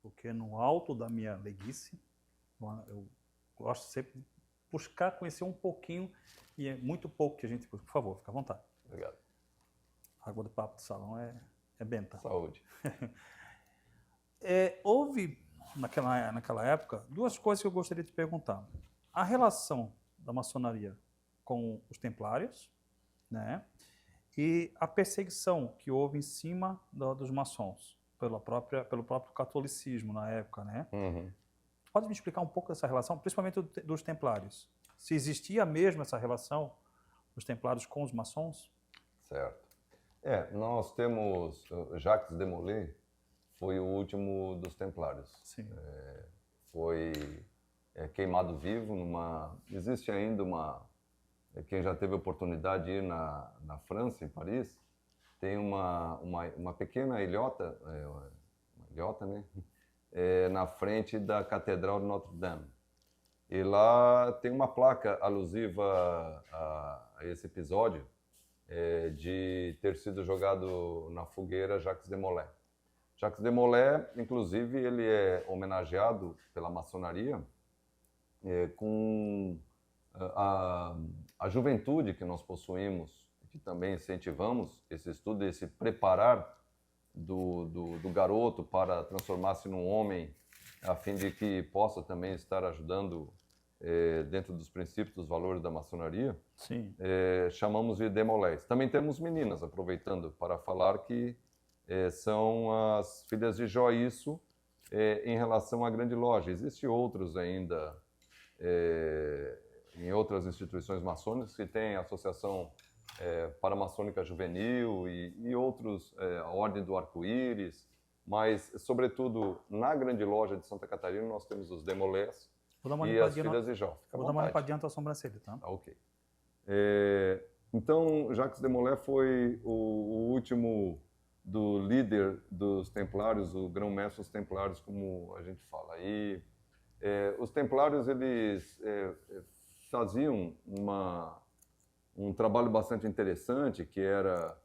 porque no alto da minha leguice, eu gosto sempre de buscar conhecer um pouquinho, e é muito pouco que a gente... Por favor, fica à vontade. Obrigado. A água do papo do salão é benta. Saúde. Houve, naquela época, duas coisas que eu gostaria de perguntar. A relação da maçonaria com os templários, né? E a perseguição que houve em cima dos maçons, pelo próprio catolicismo na época, né? Uhum. Pode me explicar um pouco dessa relação, principalmente dos templários? Se existia mesmo essa relação dos templários com os maçons? Certo. Nós temos Jacques de Molay, foi o último dos templários. Sim. Foi queimado vivo existe ainda quem já teve a oportunidade de ir na França, em Paris, tem uma pequena ilhota, né? Na frente da Catedral de Notre-Dame. E lá tem uma placa alusiva a esse episódio de ter sido jogado na fogueira Jacques de Molay. Jacques de Molay, inclusive, ele é homenageado pela maçonaria com a juventude que nós possuímos, que também incentivamos esse estudo, esse preparar do garoto para transformar-se num homem, a fim de que possa também estar ajudando dentro dos princípios, dos valores da maçonaria. Sim. Chamamos de demolés. Também temos meninas, aproveitando para falar que são as filhas de Joiço em relação à Grande Loja. Existem outros ainda em outras instituições maçônicas que têm a Associação Paramaçônica Juvenil e outros, a Ordem do Arco-Íris, mas, sobretudo, na Grande Loja de Santa Catarina, nós temos os demolés e as filhas de Jó. Vou dar uma limpadinha na tua sobrancelha, tá? Ok. Então, Jacques de Molay foi o último do líder dos templários, o grão-mestre dos templários, como a gente fala. E os templários, eles faziam um trabalho bastante interessante, que era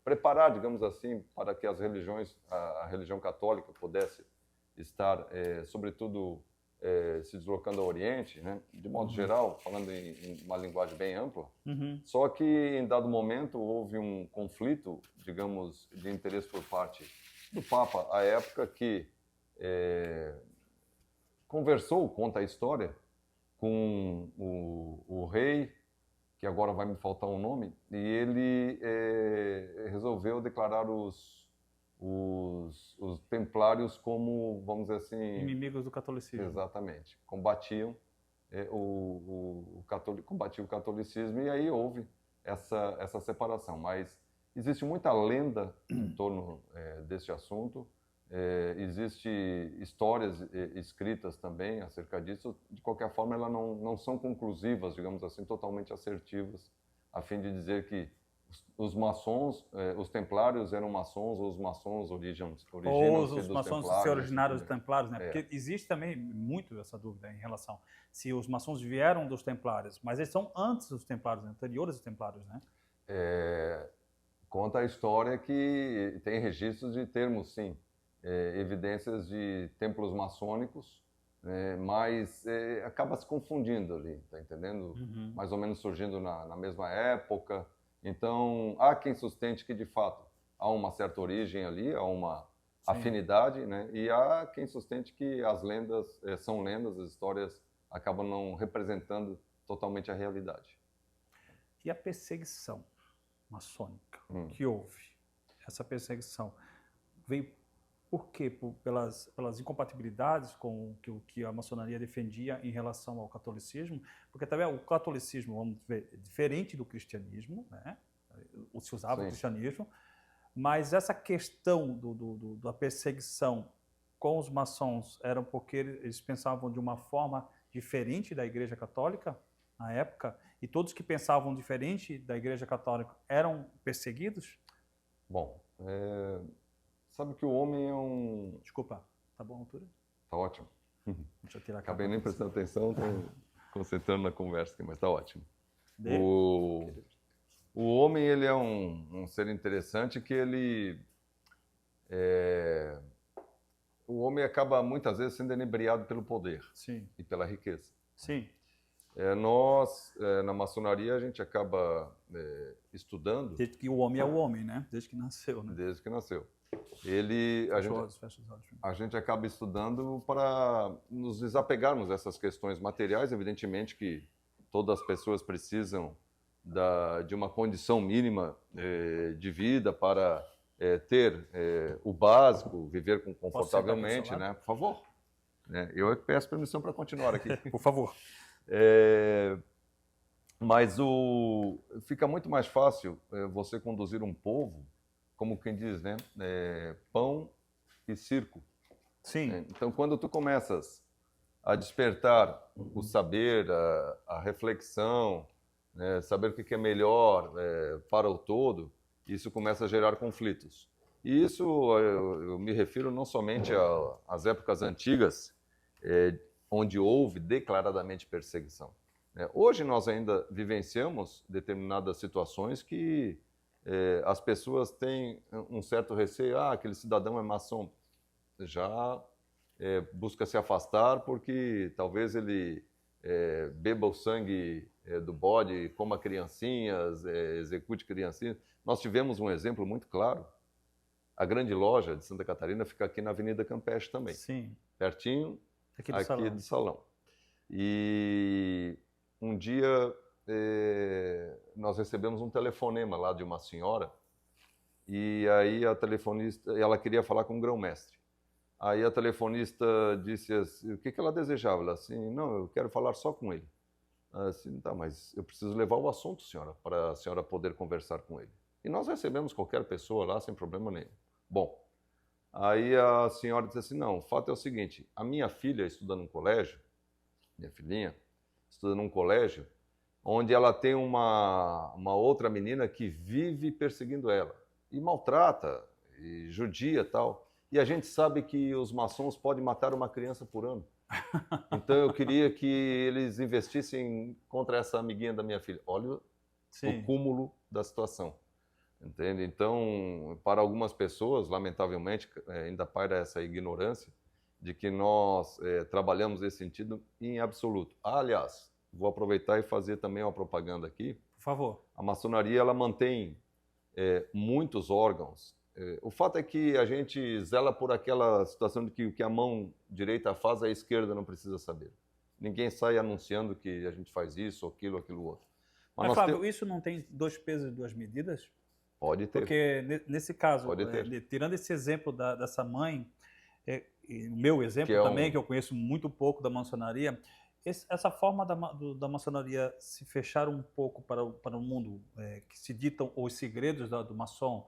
preparar, digamos assim, para que as religiões, a religião católica pudesse estar, sobretudo, se deslocando ao Oriente, né? De modo geral, falando em uma linguagem bem ampla. Só que, em dado momento, houve um conflito, digamos, de interesse por parte do Papa, à época, que conversou, conta a história, com o rei, que agora vai me faltar um nome, e ele resolveu declarar os templários como, vamos dizer assim... Inimigos do catolicismo. Exatamente. Combatiam combatia o catolicismo, e aí houve essa separação. Mas existe muita lenda em torno deste assunto. Existem histórias escritas também acerca disso. De qualquer forma, elas não são conclusivas, digamos assim, totalmente assertivas, a fim de dizer que os maçons, os templários eram maçons, ou os maçons originam-se dos os maçons templários, se originaram dos templários, né? É. Porque existe também muito essa dúvida em relação se os maçons vieram dos templários, mas eles são antes dos templários, né? Anteriores aos templários, né? Conta a história que tem registros de termos, sim, evidências de templos maçônicos, mas acaba se confundindo ali, tá entendendo? Mais ou menos surgindo na mesma época. Então, há quem sustente que, de fato, há uma certa origem ali, há uma afinidade, né? E há quem sustente que as lendas são lendas, as histórias acabam não representando totalmente a realidade. E a perseguição maçônica que houve? Essa perseguição veio por quê? Pelas incompatibilidades com o que a maçonaria defendia em relação ao catolicismo? Porque também o catolicismo, vamos ver, é diferente do cristianismo, né? Se usava o cristianismo, mas essa questão da perseguição com os maçons era porque eles pensavam de uma forma diferente da Igreja Católica na época, e todos que pensavam diferente da Igreja Católica eram perseguidos? Bom, sabe que o homem é um... Desculpa, tá bom a altura? Tá ótimo. Deixa eu tirar a Acabei nem prestando atenção, estou concentrando na conversa aqui, mas tá ótimo. O homem, ele é um ser interessante que ele homem acaba muitas vezes sendo inebriado pelo poder Sim. e pela riqueza. Sim. Nós, na maçonaria, a gente acaba estudando... Desde que o homem é o homem, né? Desde que nasceu, né? Desde que nasceu. A gente acaba estudando para nos desapegarmos dessas questões materiais. Evidentemente que todas as pessoas precisam de uma condição mínima de vida para ter o básico, viver confortavelmente, né? Por favor. Eu peço permissão para continuar aqui. Por favor. Mas fica muito mais fácil você conduzir um povo, como quem diz, né? Pão e circo. Sim. Então, quando tu começas a despertar o saber, a reflexão, né? Saber o que é melhor para o todo, isso começa a gerar conflitos. E isso eu me refiro não somente às épocas antigas, onde houve declaradamente perseguição. Hoje nós ainda vivenciamos determinadas situações que as pessoas têm um certo receio. Aquele cidadão é maçom. Já busca se afastar porque talvez ele beba o sangue do bode, coma criancinhas, execute criancinhas. Nós tivemos um exemplo muito claro. A grande loja de Santa Catarina fica aqui na Avenida Campeche também. Sim. Pertinho aqui do salão. E um dia nós recebemos um telefonema lá de uma senhora e aí a telefonista, ela queria falar com o grão-mestre. Aí a telefonista disse assim, o que ela desejava? Ela assim, não, eu quero falar só com ele. Assim, tá, mas eu preciso levar o assunto, senhora, para a senhora poder conversar com ele. E nós recebemos qualquer pessoa lá sem problema nenhum. Bom, aí a senhora disse assim, não, o fato é o seguinte, a minha filha estuda num colégio, minha filhinha, estuda num colégio, onde ela tem uma outra menina que vive perseguindo ela, e maltrata, e judia e tal. E a gente sabe que os maçons podem matar uma criança por ano. Então eu queria que eles investissem contra essa amiguinha da minha filha. Olha o cúmulo da situação. Entende? Então, para algumas pessoas, lamentavelmente, ainda paira essa ignorância de que nós trabalhamos nesse sentido em absoluto. Aliás, vou aproveitar e fazer também uma propaganda aqui. Por favor. A maçonaria ela mantém muitos órgãos. O fato é que a gente zela por aquela situação de que o que a mão direita faz, a esquerda não precisa saber. Ninguém sai anunciando que a gente faz isso, aquilo outro. Mas Fábio, isso não tem 2 pesos e 2 medidas? Pode ter. Porque nesse caso, tirando esse exemplo dessa mãe, e o meu exemplo também, que eu conheço muito pouco da maçonaria, essa forma da maçonaria se fechar um pouco para o mundo, que se ditam os segredos do maçom,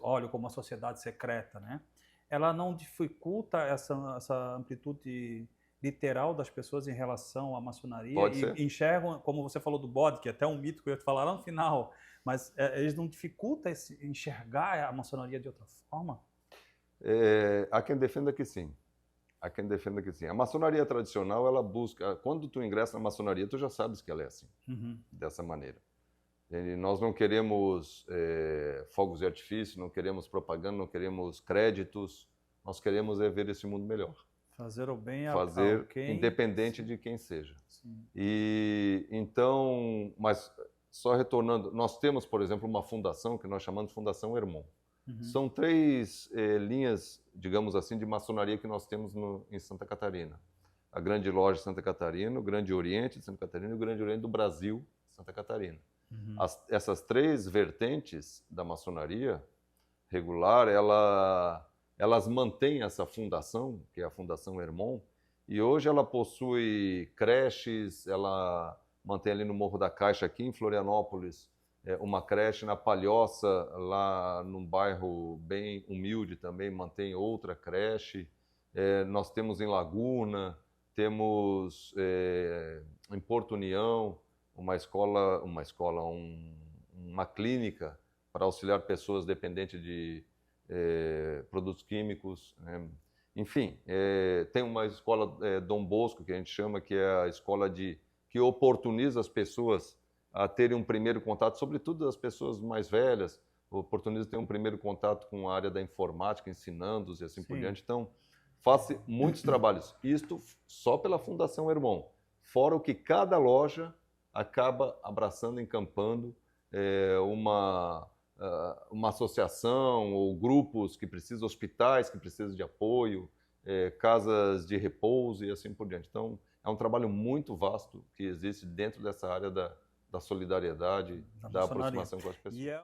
olha como uma sociedade secreta, né? Ela não dificulta essa amplitude literal das pessoas em relação à maçonaria e enxergam, como você falou do bode, que é até um mito que eu ia te falar lá no final, mas eles não dificultam enxergar a maçonaria de outra forma? Há quem defenda que sim. Há quem defenda que sim. A maçonaria tradicional, ela busca... Quando tu ingressa na maçonaria, tu já sabes que ela é assim, dessa maneira. E nós não queremos fogos de artifício, não queremos propaganda, não queremos créditos. Nós queremos ver esse mundo melhor. Fazer o bem fazer independente de quem seja. Sim. E então, mas só retornando, nós temos, por exemplo, uma fundação que nós chamamos de Fundação Hermon. São 3 linhas, digamos assim, de maçonaria que nós temos em Santa Catarina. A Grande Loja de Santa Catarina, o Grande Oriente de Santa Catarina e o Grande Oriente do Brasil, Santa Catarina. Essas 3 vertentes da maçonaria regular, elas mantêm essa fundação, que é a Fundação Hermon, e hoje ela possui creches, ela mantém ali no Morro da Caixa, aqui em Florianópolis, uma creche, na Palhoça, lá num bairro bem humilde também, mantém outra creche. Nós temos em Laguna, temos em Porto União, uma clínica para auxiliar pessoas dependentes de produtos químicos. Enfim, tem uma escola Dom Bosco, que a gente chama, que é a escola que oportuniza as pessoas a terem um primeiro contato, sobretudo as pessoas mais velhas, oportuniza ter um primeiro contato com a área da informática, ensinando-os e assim por diante. Então, faz muitos trabalhos. Isto só pela Fundação Hermon. Fora o que cada loja acaba abraçando, encampando, uma associação ou grupos que precisam, hospitais que precisam de apoio, casas de repouso e assim por diante. Então, é um trabalho muito vasto que existe dentro dessa área da solidariedade, da aproximação com as pessoas.